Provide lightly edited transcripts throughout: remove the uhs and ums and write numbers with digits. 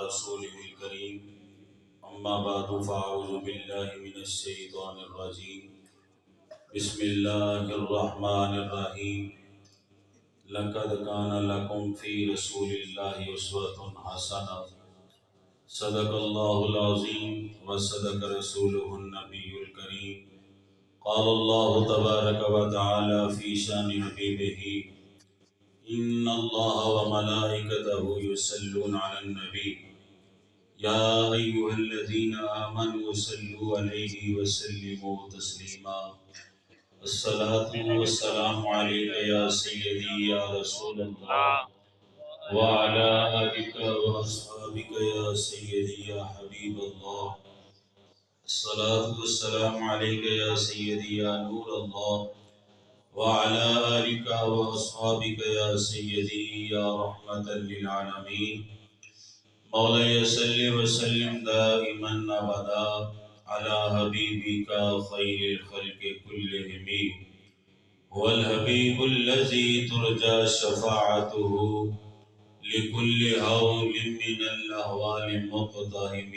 رسوله الكريم أما بعد فأعوذ بالله من الشيطان الرجيم بسم الله الرحمن الرحيم لقد كان لكم في رسول الله أسوة حسنة صدق الله العظيم وصدق رسوله النبي الكريم قال الله تبارك وتعالى في شان حبيبه إن الله وملائكته يصلون على النبي يا أيها الذين آمنوا صلوا عليه وسلموا تسليما الصلاة والسلام عليك يا سيدي يا رسول الله وعلى آلك وأصحابك يا سيدي يا حبيب الله الصلاة والسلام عليك يا سيدي يا نور الله وعلى آلك وأصحابك يا سيدي يا رحمة للعالمين مولاي صل وسلم دائما أبدا على حبيبك خير الخلق كلهم هو الحبيب الذي ترجى شفاعته لكل هول من الأهوال مقتهم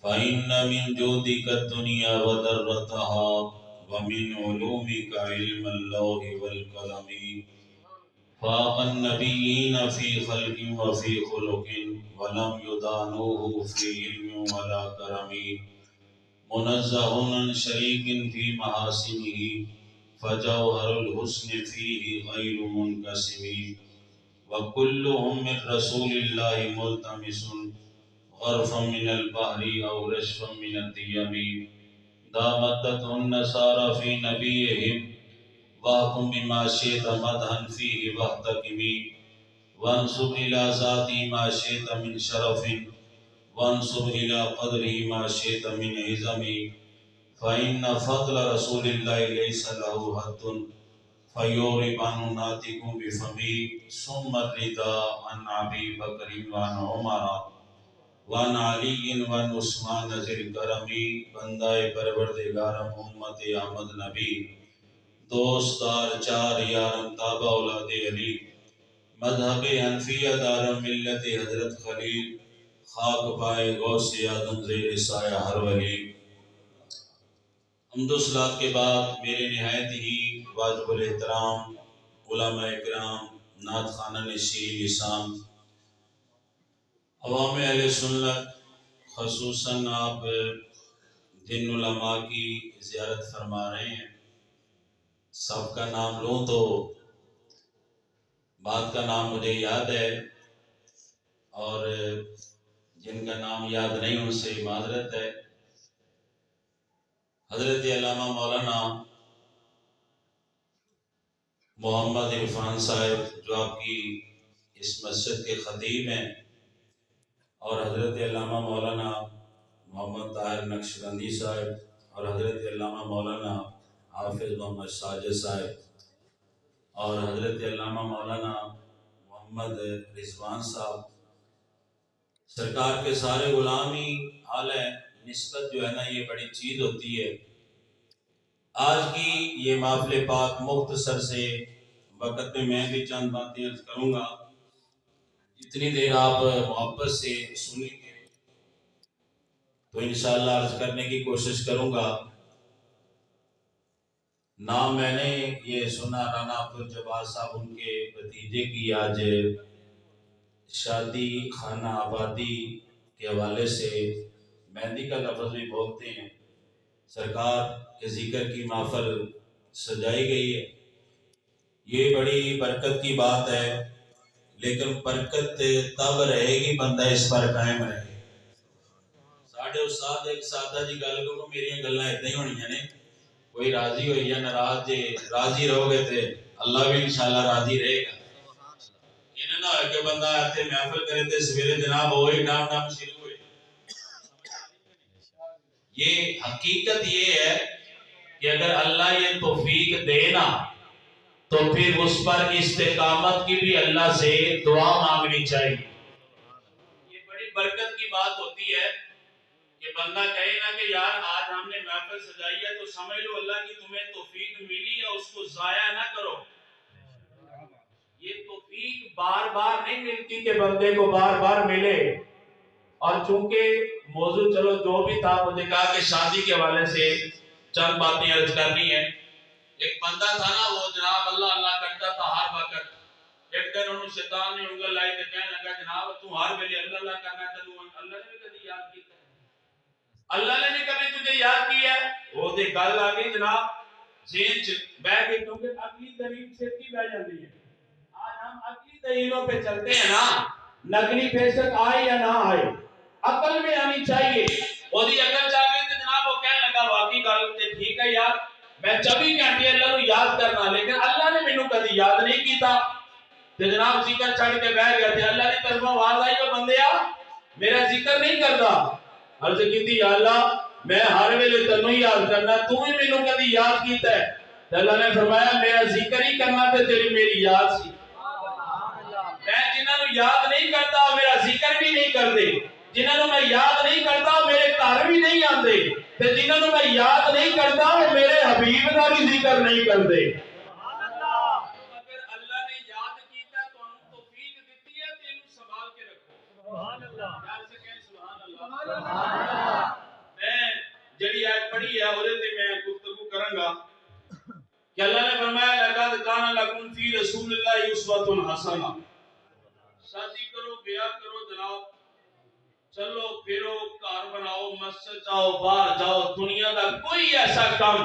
فإن من جودك الدنيا وذرتها ومن علومك علم اللوح والقلم فاق النبيين في خلق وفي خلق ولم يدانوه في علم ولا كرم منزه عن شريك في محاسنه فجوهر الحسن فيه غير منقسم وكلهم من رسول الله ملتمس غرفا من البحر أو رشفا من الديم دامت النصارى في نبيهم واحكم بما شئت مدحا فيه واحتكمي وانسب إلى ذاتي ما شئت من شرف وانسب إلى قدره ما شئت من عظم فإن فضل رسول الله ليس له حد فيورب عنه ناطق بفمي ثم الرداء عن أبي بكر وعن عمر وعن علی وعن عثمان ذی الکرم بندہ پروردگارم امت احمد نبی دوستدار چار یارم تابع اولاد علی مذہب حنفیہ دارم ملت حضرت خلیل خاک پائے غوث آدم زیر سایہ ہر ولی حمد و صلات کے بعد میرے نہایت ہی واجب الاحترام علماء کرام نعت خوانان شیعہ لسان عوام اہل سنت خصوصاً آپ جن علماء کی زیارت فرما رہے ہیں سب کا نام لوں تو بعد کا نام مجھے یاد ہے اور جن کا نام یاد نہیں ان سے معذرت ہے حضرت علامہ مولانا محمد عرفان صاحب جو آپ کی اس مسجد کے خطیب ہیں اور حضرت علامہ مولانا محمد طاہر نقشبندی صاحب اور حضرت علامہ مولانا حافظ محمد ساجد صاحب اور حضرت علامہ مولانا محمد رضوان صاحب سرکار کے سارے غلامی حال ہے نسبت جو ہے نا یہ بڑی چیز ہوتی ہے آج کی یہ محفل پاک مختصر سے وقت میں بھی چند باتیں عرض کروں گا جتنی دیر آپ محبت سے سنیں گے تو انشاءاللہ عرض کرنے کی کوشش کروں گا نام میں نے یہ سنا رانا عبدالجبار صاحب ان کے بھتیجے کی آج شادی خانہ آبادی کے حوالے سے مہندی کا لفظ بھی بولتے ہیں سرکار کے ذکر کی محفل سجائی گئی ہے یہ بڑی برکت کی بات ہے لیکن برکت تب رہے گی بندہ اس پر قائم رہے ساڑھے استاد ایک سادہ جی گل کو میری گلاں اتنا ہی ہونی نے کوئی راضی ہوئی یا ناراض جے راضی رہو گے تے اللہ بھی انشاءاللہ راضی رہے گا انہاں نہ کہ بندہ تے محفل کرے تے سویرے جناب ہوئی نام نام شروع ہوئے یہ حقیقت یہ ہے کہ اگر اللہ یہ توفیق دے نا تو پھر اس پر استقامت کی بھی اللہ سے دعا مانگنی چاہیے یہ بڑی برکت کی بات ہوتی ہے کہ بندہ کہے نا کہ یار آج ہم نے محفل سجائی ہے تو سمجھ لو اللہ کی تمہیں توفیق ملی ہے اس کو ضائع نہ کرو یہ توفیق بار بار نہیں ملتی کہ بندے کو بار بار ملے اور چونکہ موضوع چلو جو بھی تھا، مجھے کہا کہ شادی کے حوالے سے چند باتیں عرض کرنی ہے۔ ایک بندہ تھا نا، وہ جناب اللہ اللہ کرتا تھا ہر وقت۔ ایک دن انہوں شیطان نے انگل لائی تو کہنے لگا جناب تو ہر ویلے اللہ اللہ کرنا چلو، اللہ نے بھی کبھی یاد کیا؟ اللہ نے بھی کبھی تجھے یاد کیا ہے؟ وہ دے گل آ گئی جناب ذہن چ بہ گئی، کیونکہ عقلی دلیل چھتی بہ جاتی ہے۔ آج ہم عقلی دلیلوں پہ چلتے ہیں نا، نقلی بے شک آئے یا نہ آئے، عقل میں آنی چاہیے۔ وہ دی عقل چاہ گئی تو جناب وہ کہنے لگا واقعی گل تے ٹھیک ہے یار، میں 24 گھنٹے اللہ کو یاد کرنا، لیکن اللہ نے مینوں کبھی یاد نہیں کیتا۔ تے جناب ذکر چھڑ کے بیٹھ گیا تے اللہ کی طرفوں آواز آئی کہ بندیا میرا ذکر نہیں کرتا۔ عرض کیتی یا اللہ میں ہر ویلے تینوں ہی یاد کرنا، تو ہی مینوں کبھی یاد کیتا ہے۔ تے اللہ نے فرمایا میرا ذکر ہی کرنا تے تیری میری یاد سی۔ میں جنہاں نوں یاد نہیں کرتا میرا ذکر بھی نہیں کرتے، جنہاں نوں میں یاد نہیں کرتا میرے گھر بھی نہیں آندے، تے جنہاں نوں میں یاد نہیں کرتا وہ میرے حبیب دا بھی ذکر نہیں کرتے۔ اگر اللہ نے یاد کیتا تانوں توفیق دتی ہے تے اینوں سنبھال کے رکھو۔ سبحان اللہ۔ یار سے کہیں سبحان اللہ۔ سبحان اللہ۔ میں جڑی آیت پڑھی ہے اودے تے میں گفتگو کراں گا کہ اللہ نے فرمایا لقد کان لکم فی رسول اللہ اسوۃ حسنہ۔ شادی کرو، بیاہ کرو جناب، چلو پھرو، گھر بناؤ، مسجد جاؤ، باہر جاؤ، دنیا کا کوئی ایسا کام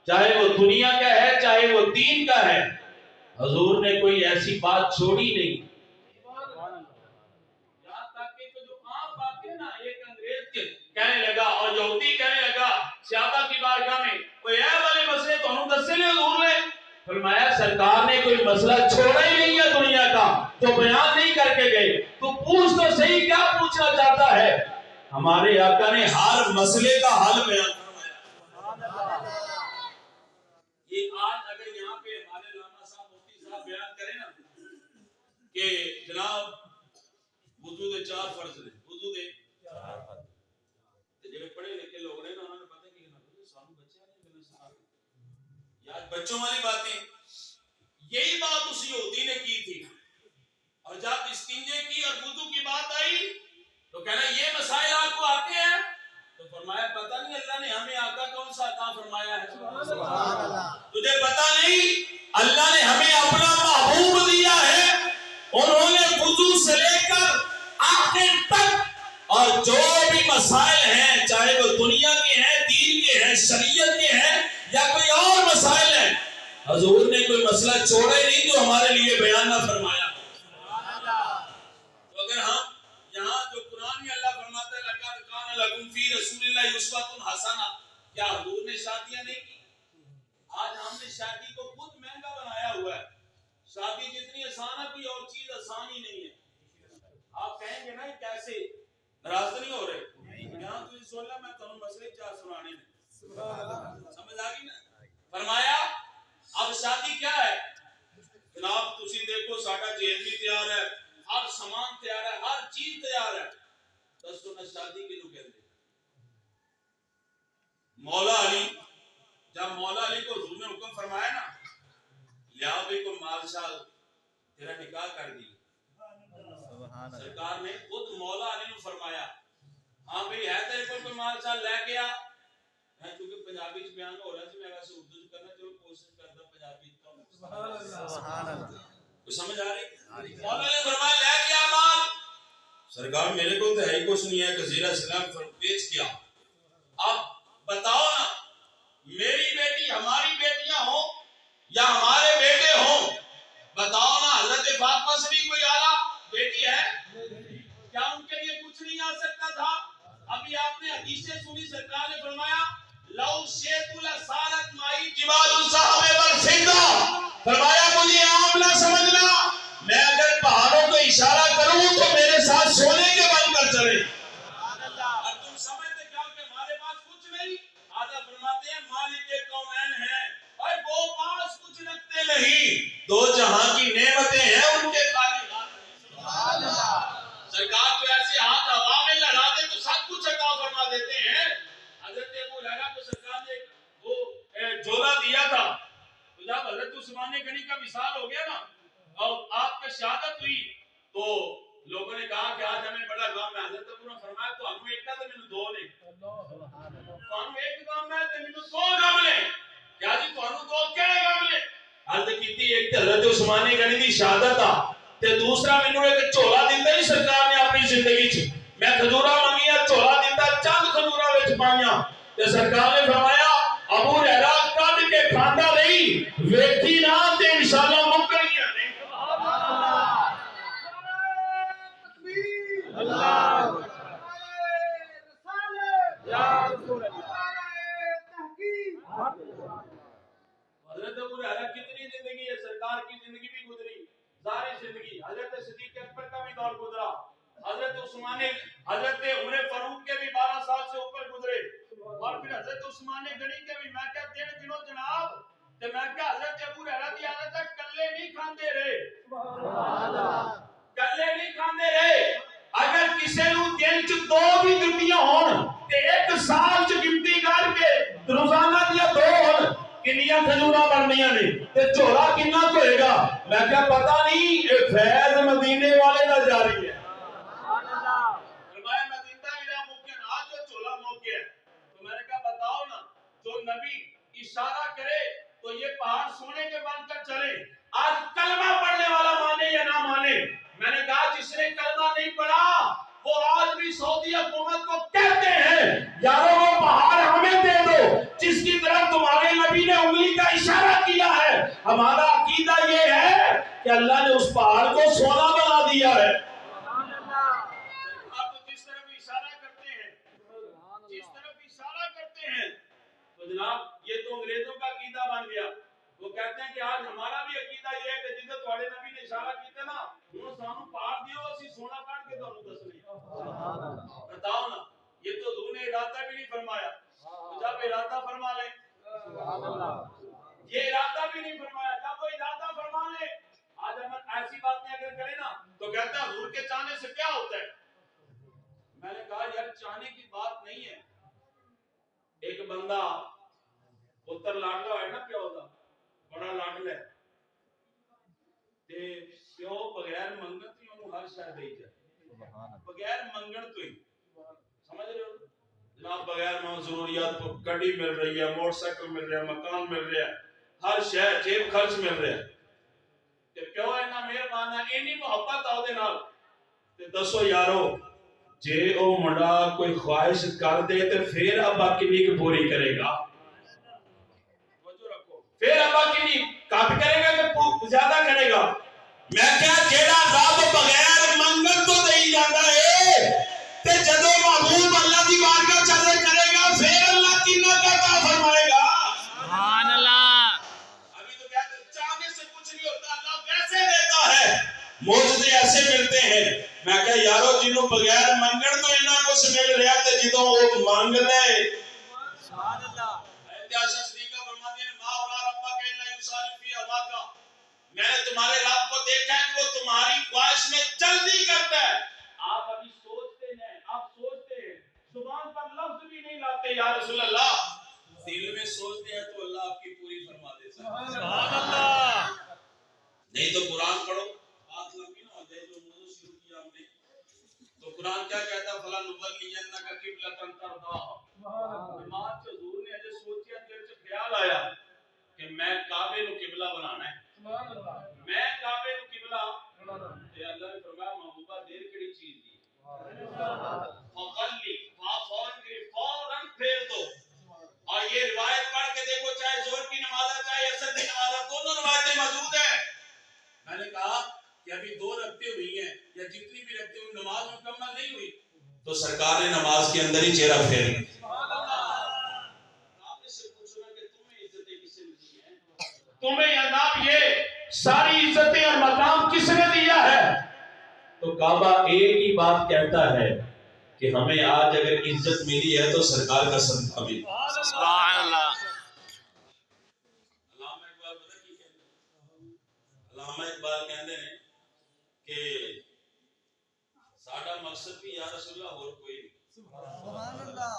چاہے وہ دنیا کا ہے چاہے وہ دین کا ہے، حضور نے کوئی ایسی بات چھوڑی نہیں۔ یہاں تک کہ جو عام باتیں نا، ایک انگریز کے کہنے لگا اور یہودی کہنے لگا صحابہ کی بارگاہ میں کوئی اے والے مسئلے تانوں دسے نے حضور نے؟ فرمایا سرکار نے کوئی مسئلہ چھوڑا ہی نہیں ہے دنیا کا جو بیان نہیں کر کے گئے۔ تو پوچھ تو صحیح کیا پوچھنا چاہتا ہے؟ ہمارے آقا نے ہر مسئلے کا حل بیان فرمایا۔ یہ آج اگر یہاں پہ ہمارے علامہ صاحب مفتی صاحب بیان کریں نا کہ جناب وضو دے 4 فرض نے، وضو دے 4 فرض، تے جڑے پڑھے لکھے لوگ نے انہوں نے پتہ کہ سانو بچے نہیں سکھا یار بچوں والی باتیں، یہی بات اس یہودی نے کی تھی، اور جب استنجے کی اور وضو کی بات آئی تو کہنا یہ مسائل آپ کو آتے ہیں؟ تو فرمایا پتہ نہیں اللہ نے ہمیں آقا کون سا عطا فرمایا ہے؟ سبحان اللہ۔ تجھے پتہ نہیں اللہ نے ہمیں اپنا محبوب دیا ہے، انہوں نے وضو سے لے کر آخر تک اور جو بھی مسائل ہیں چاہے وہ دنیا کے ہیں، دین کے ہیں، شریعت کے ہیں یا کوئی اور مسائل ہیں، حضور نے کوئی مسئلہ چھوڑا ہی نہیں جو ہمارے لیے بیان نہ فرمایا۔ تو اگر ہم یہاں جو قرآن میں اللہ فرماتا ہے لقد کان لکم فی رسول اللہ اسوۃ حسنہ، کیا حضور نے شادیاں نہیں کی؟ آج ہم نے شادی کو خود مہنگا بنایا ہوا ہے۔ شادی جتنی آسان ہے کوئی اور چیز آسان ہی نہیں ہے۔ آپ کہیں گے نا کیسے، ناراض نہیں ہو رہے؟ یہاں تو سن لا میں تمہیں مسئلے 4 سنانے میں، سمجھ آ گئی نا؟ فرمایا اب شادی کیا ہے جناب، تسی دیکھو ساڈا جہیز بھی تیار ہے، ہر سامان تیار ہے، ہر چیز تیار ہے، دسو نا شادی کینوں کہندے؟ مولا علی، جب مولا علی کو حضور نے حکم فرمایا نا لیا بھی کو مال شال تیرا نکاح کر دی، سرکار نے خود مولا علی نے فرمایا ہاں بھئی ہے تیرے کو کوئی مال شال لے کے آ۔ میں چونکہ پنجابی چ بیان ہو رہا سی، میں ویسے اردو چ کرنا، چلو کوشش کرتا پنجابی سبحان اللہ۔ کوئی سمجھ آ رہی؟ مولا نے فرمایا لے کے آ مال۔ سرکار میرے کو تو ہے ہی کچھ نہیں ہے، گزیرہ سلام بیچ کیا۔ اب بتاؤ نا میری بیٹی ہماری بیٹیاں ہوں یا ہمارے بیٹے ہوں، بتاؤ نا حضرت فاطمہ سے بھی کوئی اعلیٰ بیٹی ہے کیا ان کے لیے کچھ نہیں آ سکتا تھا؟ ابھی آپ نے حدیثیں سنی، سرکار نے فرمایا لو شیت لسارت مائی جبال الصحابہ والفضہ، فرمایا مجھے عام نہ سمجھنا، میں اگر پہاڑوں کو اشارہ کروں تو میرے ساتھ سونے کے بن کر چلے۔ اور تم سمجھتے کیا کہ ہمارے پاس کچھ نہیں؟ آدھا فرماتے ہیں مالک کونین ہیں اور وہ پاس کچھ رکھتے نہیں، دو جہاں کی نعمتیں ہیں ان کے خالی ہاتھ نہیں۔ سرکار تو ایسے ہاتھ ہوا میں لڑا دے تو سب کچھ عطا فرما دیتے ہیں۔ حضرت ابو ہریرہ کو سرکار نے وہ جولا دیا تھا، تو جب حضرت عثمان غنی کا وصال ہو گیا نا اور آپ کا شہادت ہوئی تو لوگوں نے کہا کہ آج ہمیں بڑا غم ہے، حضرت ابو حضرت عثمان غنی دی شہادت آ تے دوسرا مینوں ایک جھولا دتا ہی سرکار نے اپنی زندگی چ میں کھجورا منگیا جھولا دتا چند کھجورا وچ پائیاں تے سرکار نے فرمایا ابو ہریرہ کڈ کے کھاندا نہیں ویکھی نہ تے انشاءاللہ مکر گیا نہیں اللہ یا رسول اللہ حضرت ابو ہریرہ کتنی زندگی ہے سرکار کی زندگی بھی گزری ساری زندگی حضرت صدیق اکبر کا بھی دور گزرا حضرت عثمان حضرت عمر فاروق کے بھی 12 سال سے اوپر گزرے اور پھر حضرت عثمان غنی کے بھی میں کیا دن گنو جناب تے میں کیا حضرت ابو ہریرہ دی عادت ہے کلے نہیں کھاندے رہے سبحان اللہ کلے نہیں کھاندے رہے اگر کسی نو دن چ 2 بھی جُتیاں ہون تے ایک سال چ گنتی کر کے روزانہ دیا 2 ہون کنیاں کھجوراں بننیاں نے تے جھولا کنا ہوئے گا میں کیا پتہ نہیں اے فیض مدینے والے دا جاری ہے سبحان اللہ فرمایا مدینہ میرا ممکن آج جو جھولا موقع ہے تو میں نے کہا بتاؤ نا جو نبی اشارہ کرے تو یہ پہاڑ سونے کے بن کر چلے آج کلمہ پڑھنے والا مانے یا نہ مانے میں نے کہا جس نے کلمہ نہیں پڑھا وہ آج بھی سعودی حکومت کو کہتے ہیں یارو وہ پہاڑ ہمیں دے دو جس کی طرف تمہارے نبی نے انگلی کا اشارہ کیا ہے ہمارا عقیدہ یہ ہے کہ اللہ نے اس پہاڑ کو سونا بنا دیا ہے آپ جس طرف اشارہ کرتے ہیں تو جناب یہ تو انگریزوں کا عقیدہ بن گیا وہ کہتے ہیں کہ آج ہمارا بھی عقیدہ یہ ہے کہ جدھر تمہارے نبی نے اشارہ کیتا نا وہ سانو پہاڑ دیو اسی سونا کاٹ کے تانوں دسنے بتاؤ نا یہ تو حضور نے ارادہ بھی نہیں فرمایا جب ارادہ فرما لے سبحان اللہ یہ ارادہ بھی نہیں فرمایا جب وہ ارادہ فرما لے آج ہم ایسی باتیں اگر کریں نا تو کہتے ہیں حضور کے چاہنے سے کیا ہوتا ہے میں نے کہا یار چاہنے کی بات نہیں ہے ایک بندہ پتر لاڈلا ہے نا پیو دا بڑا لاڈلا ہے تے پیو بغیر منگن تو انہوں ہر شے دے جائے بغیر منگن تو ہی سمجھ رہے ہو جناب بغیر منگن ضروریات گاڑی مل رہی ہے موٹر سائیکل مل رہا ہے مکان مل رہا ہے ہر شے جیب خرچ مل رہا ہے تے پیو اینا مہربان ہے اینی محبت آو دے نال تے دسو یارو جے او منڈا کوئی خواہش کر دے تے پھر ابا کنی کی پوری کرے گا پھر ابا کنی کافی کرے گا کہ زیادہ کرے گا میں کیا جیڑا رب بغیر منگن تو دے جاندا ہے تے جدوں محبوب اللہ دی بارگاہ چلے کرے گا پھر اللہ کنا کا عطا فرمائے گا سبحان اللہ ابھی تو کہتے ہیں چاہنے سے کچھ نہیں ہوتا اللہ ویسے دیتا ہے معجزے ایسے ملتے ہیں میں کہا یارو جنہوں بغیر منگن تو انہاں کچھ مل رہا تے جدوں وہ مانگ دے سبحان اللہ ایتیاشا صدیقہ فرماتی ہیں ما اولا ربا کہ اللہ یسالف فی ہوا کا میں نے تمہارے رب کو دیکھا ہے کہ وہ تمہاری خواہش میں جلدی کرتا ہے آپ ابھی سوچتے ہیں زبان پر لفظ بھی نہیں لاتے یا رسول اللہ دل میں سوچتے ہیں تو اللہ آپ کی پوری فرما دیتا ہے سبحان اللہ نہیں تو قرآن پڑھو بات لمبی نہ ہو جائے جو موضوع شروع کیا ہم نے تو قرآن کیا کہتا ہے فلا نبلینا کا قبلۃ ترضاها نماز سے حضور نے اجے سوچیا دل سے خیال آیا کہ میں کعبے نو قبلہ بنانا ہے سبحان اللہ میں کعبے نو قبلہ تے اللہ نے فرمایا محبوبہ دیر کیڑی چیز دی فقلی فوراً پھیر دو اور یہ روایت پڑھ کے دیکھو چاہے ظہر کی نماز ہے چاہے عصر کی نماز ہے دونوں روایتیں موجود ہیں میں نے کہا کہ ابھی 2 رکعتیں ہوئی ہیں یا جتنی بھی رکعتیں ہوئی نماز مکمل نہیں ہوئی تو سرکار نے نماز کے اندر ہی چہرہ پھیر لیا سبحان اللہ آپ نے سے پوچھنا کہ تمہیں عزتیں کس نے دی ہیں تمہیں جناب یہ ساری عزتیں اور مقام کس نے دیا ہے تو کعبہ ایک ہی بات کہتا ہے کہ ہمیں آج اگر عزت ملی ہے تو سرکار کا صدقہ ملی سبحان اللہ علامہ اقبال پتہ کی کہتے ہیں علامہ اقبال کہتے ہیں کہ ساڈا مقصد بھی یا رسول اللہ اور کوئی نہیں سبحان اللہ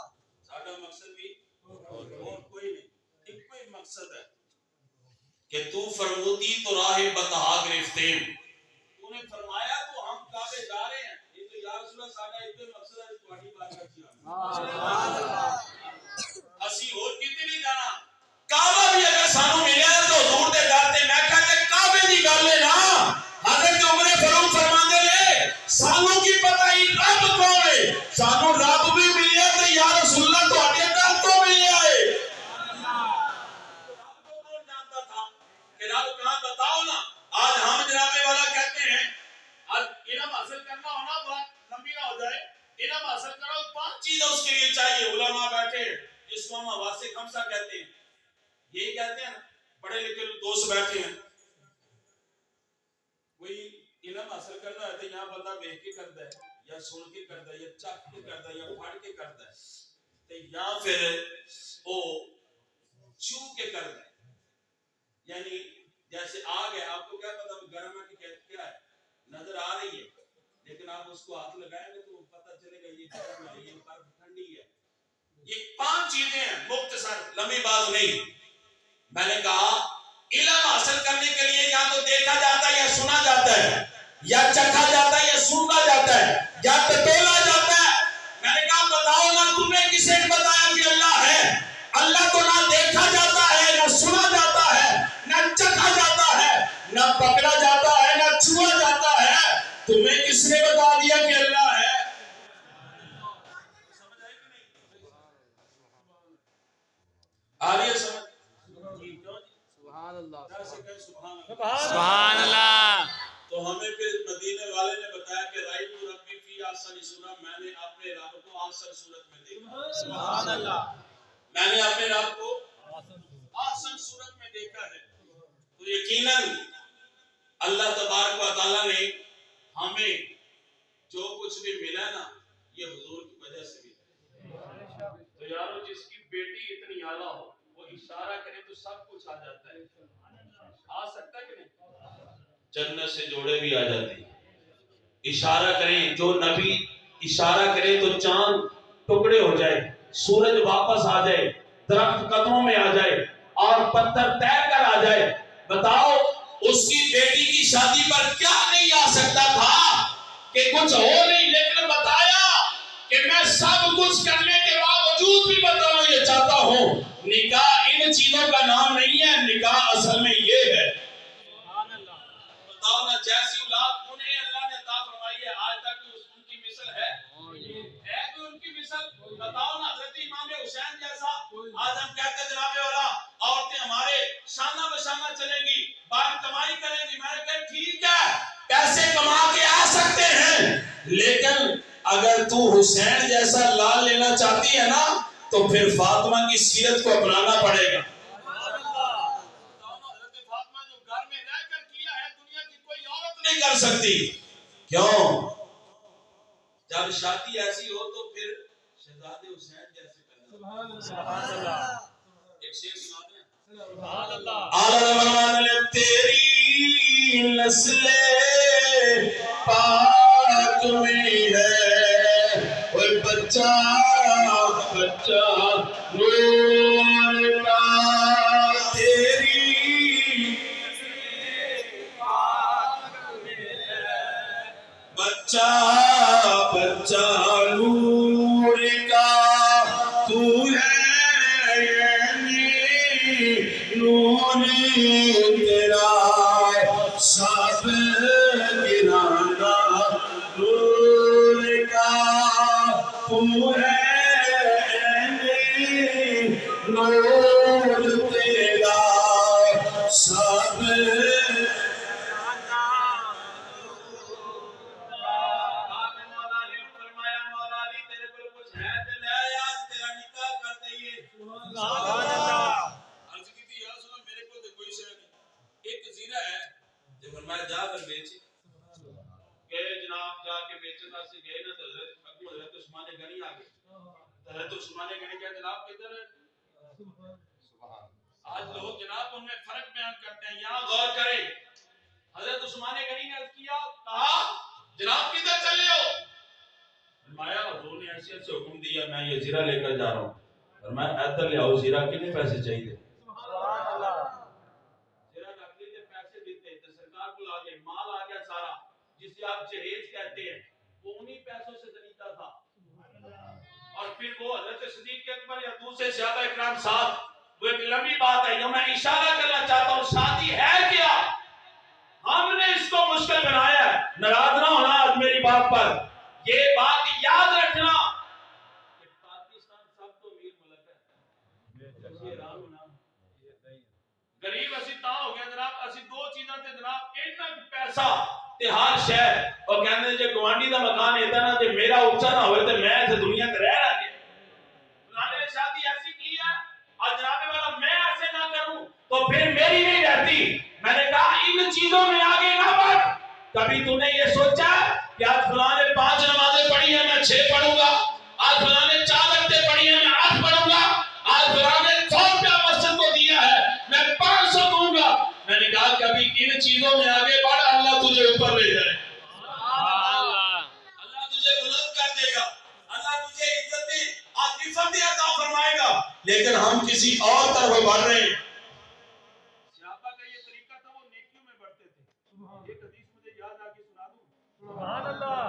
ساڈا مقصد بھی اور کوئی نہیں ایک کوئی مقصد ہے کہ تو فرمودی تو راہ بتہا گرفتیم تو نے فرمایا تو ہم کعبے جا رہے ہیں یہ تو یا رسول اللہ ساڈا ایک مقصد ہے تہاڈی بارگاہ چ سبحان اللہ اسی اور کتے نہیں جانا کعبہ بھی اگر سانو ملیا تو حضور دے در تے میں کہا کہ کعبے دی گل پتا ہی رب کون ہے سانو رب بھی ملیا تے یا رسول اللہ تواڈے گھر تو ملیا ہے کون جانتا تھا کہ رب کہاں بتاؤ نا آج ہم جناب والا کہتے ہیں آج علم حاصل کرنا ہونا بات لمبی نہ ہو جائے علم حاصل کرو 5 چیزیں اس کے لیے چاہیے علماء بیٹھے جس کو ہم حواس خمسہ کہتے ہیں یہی کہتے ہیں نا پڑھے لکھے دوست بیٹھے ہیں کوئی علم حاصل کرنا ہے تو یہاں بندہ دیکھ کے کرتا ہے یا سن کے کرتا ہے یا چکھ کے کرتا ہے یا پڑھ کے کرتا ہے تو یا پھر وہ چھو کے کرتا ہے یعنی جیسے آگ ہے آپ کو کیا پتا گرم ہے کہ کیا ہے نظر آ رہی ہے لیکن آپ اس کو ہاتھ لگائیں گے تو پتہ چلے گا یہ گرم ہے یہ برف ٹھنڈی ہے یہ 5 چیزیں ہیں مختصر لمبی بات نہیں میں نے کہا علم حاصل کرنے کے لیے یا تو دیکھا جاتا ہے یا سنا جاتا ہے یا چکھا جاتا ہے یا سنا جاتا ہے یا ٹٹولا جاتا ہے میں نے کہا بتاؤ نا تم نے کسے بتایا کہ اللہ ہے اللہ تو نہ دیکھا جاتا ہے نہ سنا جاتا ہے نہ چکھا جاتا ہے نہ پکڑا جاتا ہے نہ چھوا جاتا ہے تمہیں کس نے بتا دیا کہ اللہ ہے سمجھ آئی کہ نہیں آ رہی ہے سمجھ سبحان اللہ سبحان اللہ تو ہمیں پھر مدینے والے نے بتایا کہ رائت ربی فی احسن صورت میں نے اپنے رب کو احسن صورت میں دیکھا سبحان اللہ میں نے اپنے رب کو احسن صورت میں دیکھا ہے تو یقیناً اللہ تبارک و تعالیٰ نے ہمیں جو کچھ بھی ملا نا یہ حضور کی وجہ سے ملا تو یارو جس کی بیٹی اتنی اعلیٰ ہو وہ اشارہ کرے تو سب کچھ آ جاتا ہے آ سکتا ہے کہ نہیں جنت سے جوڑے بھی آ جاتے ہیں اشارہ کریں جو نبی اشارہ کرے تو چاند ٹکڑے ہو جائے سورج واپس آ جائے درخت قدموں میں آ جائے اور پتھر تیر کر آ جائے بتاؤ اس کی بیٹی کی شادی پر کیا نہیں آ سکتا تھا کہ کچھ ہو نہیں لیکن بتایا کہ میں سب کچھ کرنے کے باوجود بھی بتانا یہ چاہتا ہوں نکاح ان چیزوں کا نام نہیں ہے نکاح اصل میں یہ ہے بتاؤ نا جیسی اولاد انہیں اللہ نے عطا فرمائی ہے آج تک ان کی مثل ہے کوئی ان کی مثل بتاؤ نا حضرت امام حسین جیسا آج ہم کہتے ہیں جناب والا عورتیں ہمارے شانہ بشانہ چلیں گی باہر کمائی کریں گی میں نے کہا ٹھیک ہے پیسے کما کے آ سکتے ہیں لیکن اگر تو حسین جیسا لال لینا چاہتی ہے نا تو پھر فاطمہ کی سیرت کو اپنانا پڑے گا نہیں کر سکتی کیوں جب شادی ایسی ہو تو پھر شہزادے حسین جیسے کرنا سبحان اللہ ایک شعر سناتے ہیں سبحان اللہ اعلی فرمان نے تیری نسل پاک میں ہے کوئی بچہ نور کا تیری بچہ نور کا تو ہے نور تیرا سب گرانا نور کا تو ہے نور تیرا سب حضرت عثمان غنی کیا جناب کدھر ہے آج لوگ جناب ان میں فرق بیان کرتے ہیں یہاں غور کریں حضرت عثمان غنی نے کیا کہا جناب کدھر چلے ہو فرمایا حضور نے ایسے ایسے حکم دیا میں یہ زیرہ لے کر جا رہا ہوں فرمایا ادھر لے آؤ زیرہ کتنے پیسے چاہیے سبحان اللہ زیرہ رکھ لیتے پیسے دیتے تو سرکار کو آگے مال آ گیا سارا جسے آپ جہیز کہتے ہیں وہ انہی پیسوں سے خریدا تھا اور پھر وہ حضرت صدیق اکبر یا دوسرے صحابہ اکرام صاحب وہ ایک لمبی بات ہے جو میں اشارہ کرنا چاہتا ہوں شادی ہے کیا ہم نے اس کو مشکل بنایا ہے ناراض نہ ہونا آج میری بات پر یہ بات یاد رکھنا کہ پاکستان سب تو امیر ملک ہے، غریب اسی تا ہو گیا جناب، اسی دو چیزاں تے جناب اتنا پیسہ تے ہر شہر اور کہندے جے گوانڈی دا مکان ایدا نہ تے میرا اونچا نہ ہوئے تے میں تے دنیا تے رہ رہا کے فلانے نے شادی ایسی کی ہے اور جناب والا میں ایسے نہ کروں تو پھر میری نہیں رہتی. میں نے کہا ان چیزوں میں آگے نہ بڑھ. کبھی تو نے یہ سوچا کہ آج فلاں نے 5 نمازیں پڑھی ہیں میں 6 پڑھوں گا، آج فلاں نے 4 رکعتیں پڑھی ہیں میں 8 پڑھوں گا، آج فلاں نے 100 روپیہ مسجد کو دیا ہے میں 500 دوں گا. میں نے کہا کبھی ان چیزوں میں آگے بڑھ، اللہ تجھے اوپر لے جائے، اللہ تجھے بلند کر دے گا، اللہ تجھے عزت عطا فرمائے گا. لیکن ہم کسی اور طرف بڑھ رہے ہیں. صحابہ کا یہ طریقہ تھا، وہ نیکیوں میں بڑھتے تھے. ایک حدیث مجھے یاد آ کے سنا دوں. سبحان اللہ.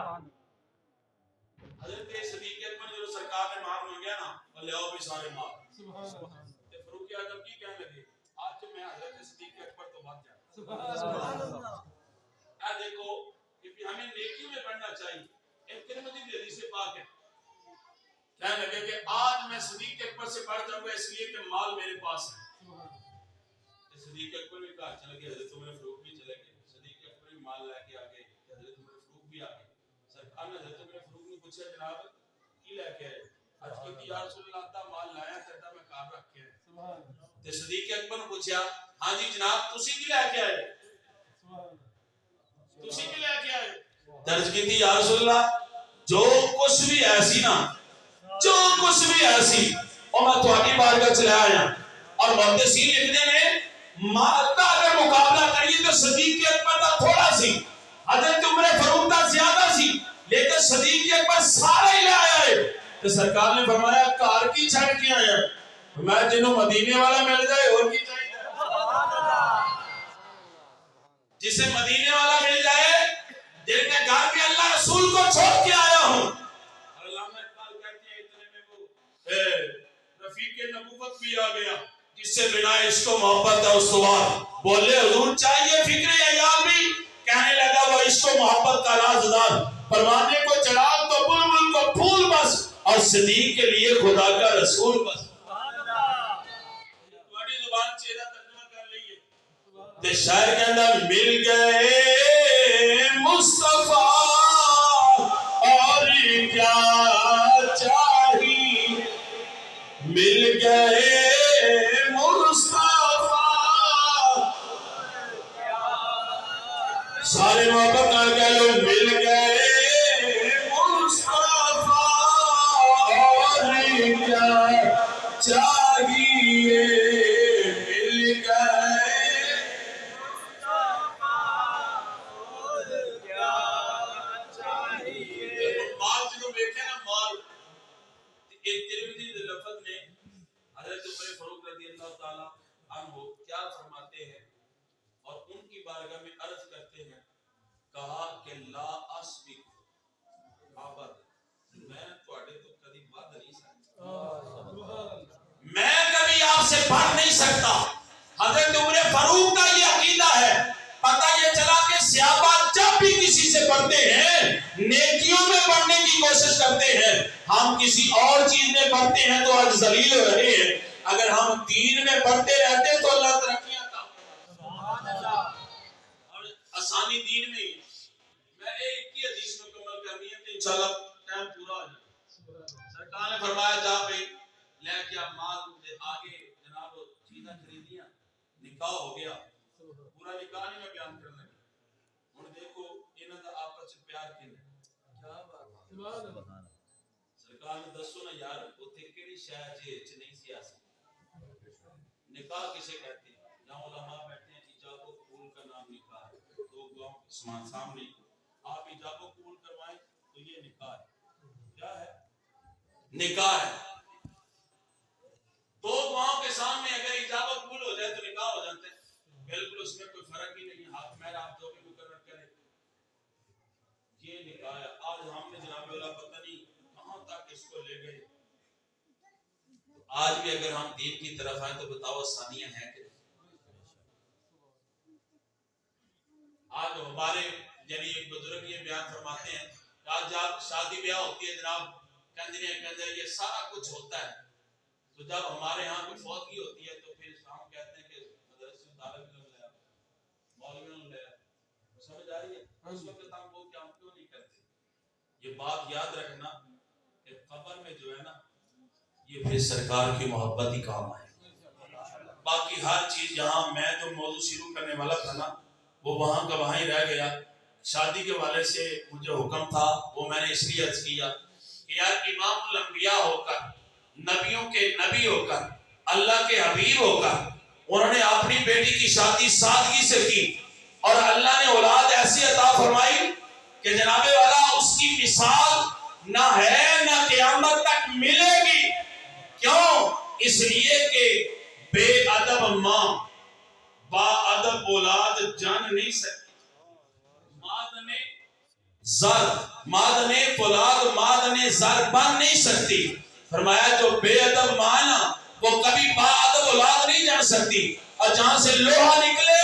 حضرت صدیق اکبر جو سرکار نے مال مانگیا نا، وہ لے آؤ بھی سارے مال. سبحان اللہ. تے فاروق اعظم کی کہنے لگے آج میں حضرت صدیق اکبر تو بات جائے. سبحان اللہ. اے دیکھو کہ ہمیں نیکیوں میں بڑھنا چاہیے. ایک کلمہ دی حدیث پاک ہے، کہنے لگے کہ آج میں صدیق اکبر سے بڑھ جاؤں گا اس لیے کہ مال میرے پاس ہے. صدیق اکبر بھی کہا چلے گئے، حضرت عمر فاروق بھی چلے گئے. صدیق اکبر بھی مال لے کے آ گئے، حضرت عمر فاروق بھی آ گئے. سرکار نے حضرت عمر فاروق نے پوچھا جناب کی لے کے آئے؟ آج کہتی یا رسول اللہ تا مال لایا کہتا میں کار رکھ کے آئے. تے صدیق اکبر نے پوچھا ہاں جی جناب تسی کی لے کے آئے؟ تسی کی لے کے آئے؟ درج کیتی یا رسول اللہ جو کچھ بھی ایسی نا، جو کچھ بھی ایسی اور میں تہاڈی بارگاہ چ لے آیا. اور محدثین لکھتے ہیں مال کا اگر مقابلہ کریے تو صدیق اکبر کا تھوڑا سی، حضرت عمر فاروق کا زیادہ سی، لیکن صدیق اکبر سارا ہی لے آیا ہے. تو سرکار نے فرمایا کار کی چھڑ کے آیا، میں جنہوں مدینے والا مل جائے اور کی چاہیے، جسے مدینے والا مل جائے جن کے گھر میں اللہ رسول کو چھوڑ کے آیا ہوں. علامہ اقبال کہتے ہیں اتنے میں وہ رفیق نبوت بھی آ گیا جس سے بنا عشق و محبت ہے استوار. بولے حضور چاہیے فکر عیال بھی، کہنے لگا وہ عشق و محبت کا رازدار، پروانے کو چراغ تو بلبل کو پھول بس، اور صدیق کے لیے خدا کا رسول بس. تمہاری زبان سے ادھا ترجمہ کر لئیے. تے شاعر کے اندر مل گئے مصطفیٰ اور کیا چاہیے، مل گئے مصطفیٰ. سارے محبت کر کے لوگ مل گئے مصطفیٰ اور کیا چاہیے، مل گئے مال. جنہوں دیکھیں نا مال ایک ترمذی کے لفظ میں حضرت عمر فاروق رضی اللہ تعالی عنہ کیا فرماتے ہیں اور ان کی بارگاہ میں عرض کرتے ہیں، کہا کہ لا اسبق آبد، میں تواڈے تو کبھی بڑھ نہیں سکتا، میں کبھی آپ سے بڑھ نہیں سکتا. حضرت عمر فاروق کا یہ عقیدہ ہے. پتہ یہ چلا کہ صحابہ جب بھی کسی سے بڑھتے ہیں نیکیوں میں بڑھنے کی کوشش کرتے ہیں. ہم کسی اور چیز میں بڑھتے ہیں تو آج ذلیل ہو رہے ہیں. اگر ہم دین میں بڑھتے رہتے تو اللہ ترقیاں عطا اور آسانی دین میں ہی. میں ایک ہی حدیث مکمل کرنی ہے کہ انشاءاللہ ٹائم پورا ہو جائے. سرکار نے فرمایا جا بھائی لے کے مال دے آگے جناب چیزیں خریدیاں، نکاح ہو گیا. پورا نکاح نہیں میں بیان کرنا ہے. ہن دیکھو انہاں دا آپس وچ پیار کینا کیا بات ہے. سبحان اللہ. سرکار نے دسو نا یار اوتھے کیڑی شے جے وچ نہیں سیاسی. نکاح کسے کہتے ہیں؟ یہاں علماء بیٹھے ہیں ایجاب و قبول کا نام نکاح ہے. دو گواہ سمان سامنے آپ ایجاب و قبول کروائیں تو یہ نکاح ہے. کیا ہے؟ نکاح ہے. دو گواہوں کے سامنے اگر ایجاب و قبول ہو جائے تو نکاح ہو جاتا ہے. بالکل اس میں کوئی فرق ہی نہیں. حق مہر آپ جو بھی مقرر کریں یہ نکاح ہے. آج ہم نے جناب والا پتہ نہیں کہاں تک اس کو لے گئے. آج بھی اگر ہم دین کی طرف آئیں تو بتاؤ آسانیاں ہیں کہ آج ہمارے یعنی ایک بزرگ یہ بیان فرماتے ہیں جب شادی بیاہ ہوتی ہے جناب کہندے یہ سارا کچھ ہوتا ہے، تو جب ہمارے ہاں کوئی فوتگی ہوتی ہے تو پھر ہم کہتے ہیں کہ مدرسے میں طالب علم لے آؤ، مولوی علم لے آؤ، سمجھ آ رہی ہے؟ اس وقت ہم وہ کام کیوں نہیں کرتے؟ یہ بات یاد رکھنا کہ قبر میں جو ہے نا یہ پھر سرکار کی محبت ہی کام آئے، باقی ہر چیز یہاں میں جو موضوع شروع کرنے والا تھا نا وہ وہاں کا وہاں ہی رہ گیا۔ شادی کے والے سے مجھے حکم تھا، وہ میں نے اس لیے عرض کیا کہ یار امام الانبیاء ہو کر، نبیوں کے نبی ہو کر، اللہ کے حبیب ہو کر انہوں نے اپنی بیٹی کی شادی سادگی سے کی، اور اللہ نے اولاد ایسی عطا فرمائی کہ جناب والا اس کی مثال نہ ہے نہ قیامت تک ملے گی۔ کیوں؟ اس لیے کہ بے ادب ماں با ادب اولاد جان نہیں سکتی، مادنے فولاد مادنے زر بن نہیں سکتی۔ فرمایا جو بے ادب ماں نا وہ کبھی با ادب اولاد نہیں جان سکتی، اور جہاں سے لوہا نکلے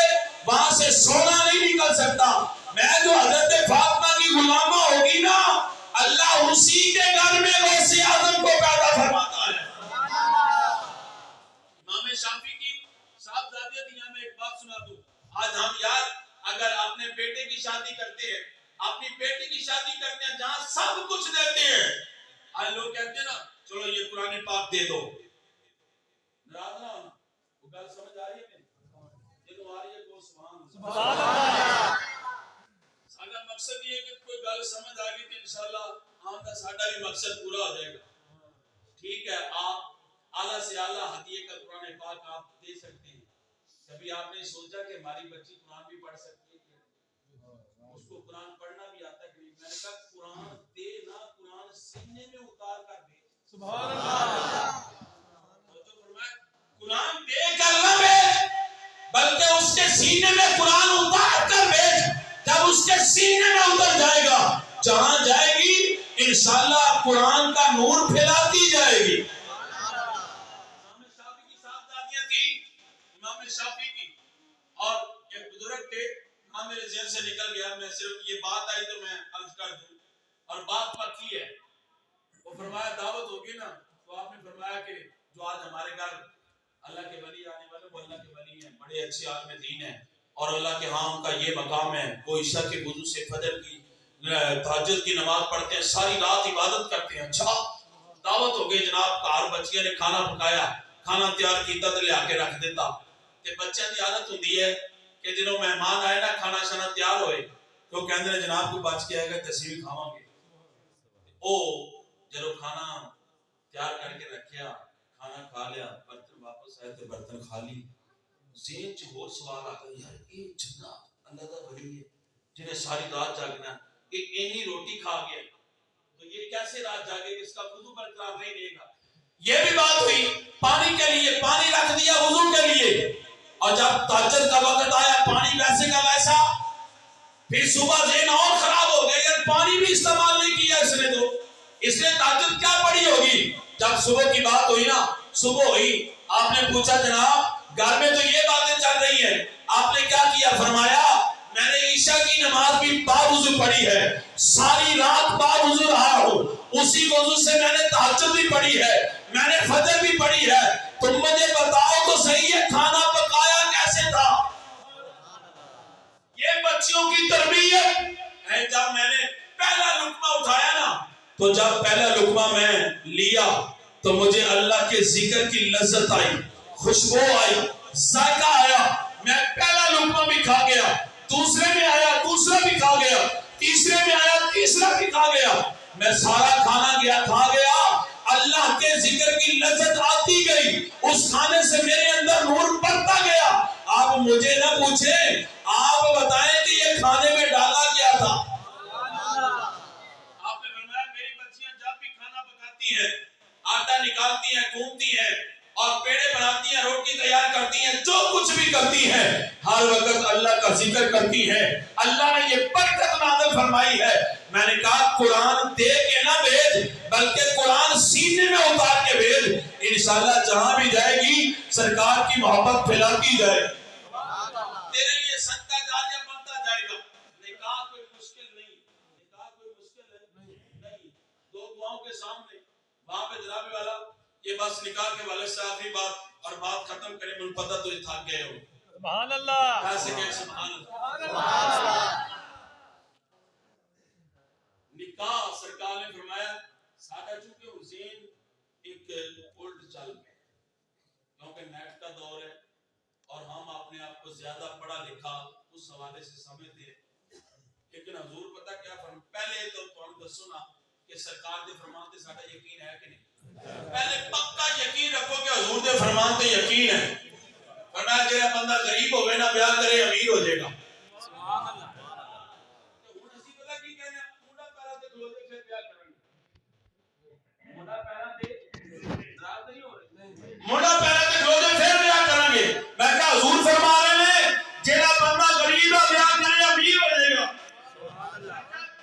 وہاں سے سونا نہیں نکل سکتا۔ میں جو حضرت فاطمہ کی غلامہ ہوگی نا اللہ اسی کے گھر میں ویسے آدم کو پیدا فرماتا ہے۔ امام شافعی کی صاحبزادیت یہاں میں ایک بات سنا دوں، آج ہم یار اگر اپنے بیٹے کی شادی کرتے ہیں، اپنی بیٹی کی شادی کرتے ہیں جہاں سب کچھ دیتے ہیں، آج لوگ کہتے ہیں نا چلو یہ قرآن پاک دے دو، ناراض نہ ہونا، وہ گل سمجھ آ رہی ہے جنہوں آ رہی ہے کو سبحان اللہ۔ ساڈا مقصد یہ ہے کہ کوئی گل سمجھ آ گئی تو انشاءاللہ آمدہ ساڈا بھی مقصد پورا ہو جائے گا۔ ٹھیک ہے، آپ اعلیٰ سے اعلیٰ ہدیے کا قرآن پاک آپ دے سکتے ہیں۔ کبھی آپ نے سوچا کہ ہماری بچی قرآن بھی پڑھ سکتی ہے کہ اس کو قرآن پڑھنا بھی آتا ہے کہ نہیں؟ میں نے کہا قرآن دے نہ، قرآن سینے میں اتار کر دے۔ سبحان اللہ۔ تو فرمایا قرآن دے کر نہ بھیج بلکہ اس کے سینے میں قرآن اتار کر بھیج، جب اس کے سینے میں اتر جائے گا جہاں جائے گی انشاءاللہ قرآن کا نور پھیلاتی جائے گی۔ امام شافعی کی اور ایک بزرگ تھے، ہاں میرے ذہن سے نکل گیا، میں صرف یہ بات آئی تو میں عرض کر دوں، اور بات پکی ہے۔ وہ فرمایا دعوت ہوگی نا تو آپ نے فرمایا کہ جو آج ہمارے گھر اللہ کے ولی آنے والے وہ اللہ کے ولی ہیں، بڑے اچھے عالم دین ہیں، اور اللہ کے ہاں ان کا یہ مقام ہے، وہ عشاء کے وضو سے فجر کی تہجد کی نماز پڑھتے ہیں، ساری رات عبادت کرتے ہیں۔ اچھا دعوت ہو گئی جناب، کار بچیاں نے کھانا پکایا، کھانا تیار کیتا تو لے آ کے رکھ دیتا، کہ بچوں کی عادت ہوتی ہے کہ جنہوں مہمان آئے نا کھانا شانا تیار ہوئے تو کہندے نے جناب کو بچ کے آئے گا تسی بھی کھاواں گے۔ او جب کھانا تیار کر کے رکھیا، کھانا کھا لیا، برتن واپس آئے تو برتن خالی، ذہن چ اور سوال آتا ہے یار یہ جنہ اللہ دا ولی ہے جنہیں ساری رات جاگنا، یہ اینی روٹی کھا گیا تو یہ کیسے رات جاگے، اس کا وضو برقرار نہیں رہے گا۔ یہ بھی بات ہوئی، پانی کے لیے پانی رکھ دیا وضو کے لیے، اور جب تہجد کا وقت آیا پانی ویسے کا ویسا، پھر صبح ذہن اور خراب ہو گیا، یار پانی بھی استعمال نہیں کیا اس نے، تو اس نے تہجد کیا پڑھی ہوگی۔ جب صبح کی بات ہوئی نا، صبح ہوئی، آپ نے پوچھا جناب گھر میں تو یہ باتیں چل رہی ہیں، آپ نے کیا کیا؟ فرمایا میں نے عشاء کی نماز بھی باوضو پڑھی ہے، ساری رات باوضو رہا ہوں، اسی وضو سے میں نے تہجد بھی پڑھی ہے، میں نے فجر بھی پڑھی ہے، تم مجھے بتاؤ تو صحیح ہے کھانا پکایا کیسے تھا؟ یہ بچیوں کی تربیت ہے۔ جب میں نے پہلا لقمہ اٹھایا نا تو جب پہلا لقمہ میں لیا تو مجھے اللہ کے ذکر کی لذت آئی، خوشبو آئی، ذائقہ آیا، میں پہلا لقمہ بھی کھا گیا، دوسرے میں آیا دوسرا بھی کھا گیا، تیسرے میں آیا تیسرا بھی کھا گیا، میں سارا کھانا گیا کھا گیا، اللہ کے ذکر کی لذت آتی گئی، اس کھانے سے میرے اندر نور بڑھتا گیا۔ آپ مجھے نہ پوچھیں، آپ بتائیں کہ یہ کھانے میں ڈالا کیا تھا۔ آپ نے فرمایا میری بچیاں جب بھی کھانا پکاتی ہیں، آٹا نکالتی ہیں، گھومتی ہیں اور پیڑے بناتی ہیں، روٹی تیار کرتی ہیں، جو کچھ بھی کرتی ہیں ہر وقت اللہ کا ذکر کرتی ہیں۔ اللہ نے یہ برکت نازل فرمائی ہے۔ میں نے کہا قرآن دے کے نہ بھیج بلکہ قرآن سینے میں اتار کے بھیج، انشاءاللہ جہاں بھی جائے گی سرکار کی محبت پھیلاتی جائے، تیرے لیے صدقہ جاریہ بنتا جائے گا۔ نکاح کوئی مشکل نہیں، نکاح کوئی مشکل خطباؤں کے سامنے وہاں پہ جناب والا یہ بس نکاح کے والے سے آخری بات اور بات ختم کریں، من پتہ تو تھک گئے ہو. سبحان اللہ. ایسے کہ سبحان اللہ. نکاح سرکار نے فرمایا سادہ چونکہ حسین ایک اولڈ چل گئے کیونکہ نیٹ کا دور ہے اور ہم اپنے آپ کو زیادہ پڑھا لکھا اس حوالے سے سمجھتے ہیں، لیکن حضور پتہ کیا فرمایا. پہلے تو تم دسو نا کہ سرکار دے فرمان تے ساڈا یقین ہے کہ نہیں؟ پہلے پکا یقین رکھو کہ حضور دے فرمان تے یقین ہے. فرمایا جڑا بندہ غریب ہوے نا بیاہ کرے امیر ہو جائے گا. سبحان اللہ. ہن اسی پتہ کی کہنے منڈا پیرا تے کھلو کے پھر بیاہ کرن گے. منڈا پیرا تے رات نہیں ہو رہی، منڈا پیرا تے کھلو کے پھر بیاہ کرن گے. میں کہ حضور فرما رہے ہیں جڑا بندہ غریب ہے بیاہ کرے امیر ہو جائے گا.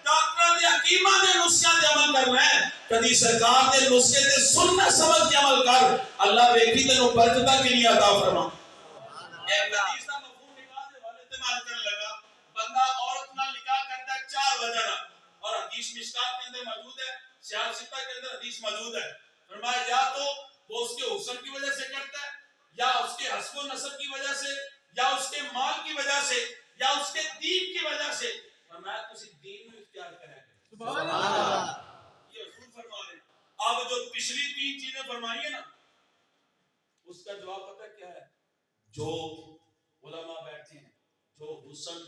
ڈاکٹر دے حکیماں دے نسخے تے عمل کرنا ہے، کبھی سرکار دے نسخے تے سننا سمجھ کے عمل کر، اللہ ویکھی تینوں برکتاں کتنی عطا فرما. ایک حدیث دا مفہوم نکاح دے والے استعمال کرنے لگا. بندہ عورت نال نکاح کرتا ہے 4 وجہ نال، اور حدیث مشکات کے اندر موجود ہے، سیاہ ستہ کے اندر حدیث موجود ہے. فرمایا یا تو وہ اس کے حسن کی وجہ سے کرتا ہے، یا اس کے حسب و نسب کی وجہ سے، یا اس کے مال کی وجہ سے، یا اس کے دین کی وجہ سے. فرمایا تسی دین کو اختیار کریں. سبحان اللہ. یہ حضور فرما رہے ہیں. اب جو پچھلی 3 چیزیں فرمائی ہیں نا اس کا جواب پتہ کیا ہے؟ جو علماء بیٹھے ہیں جو حسن،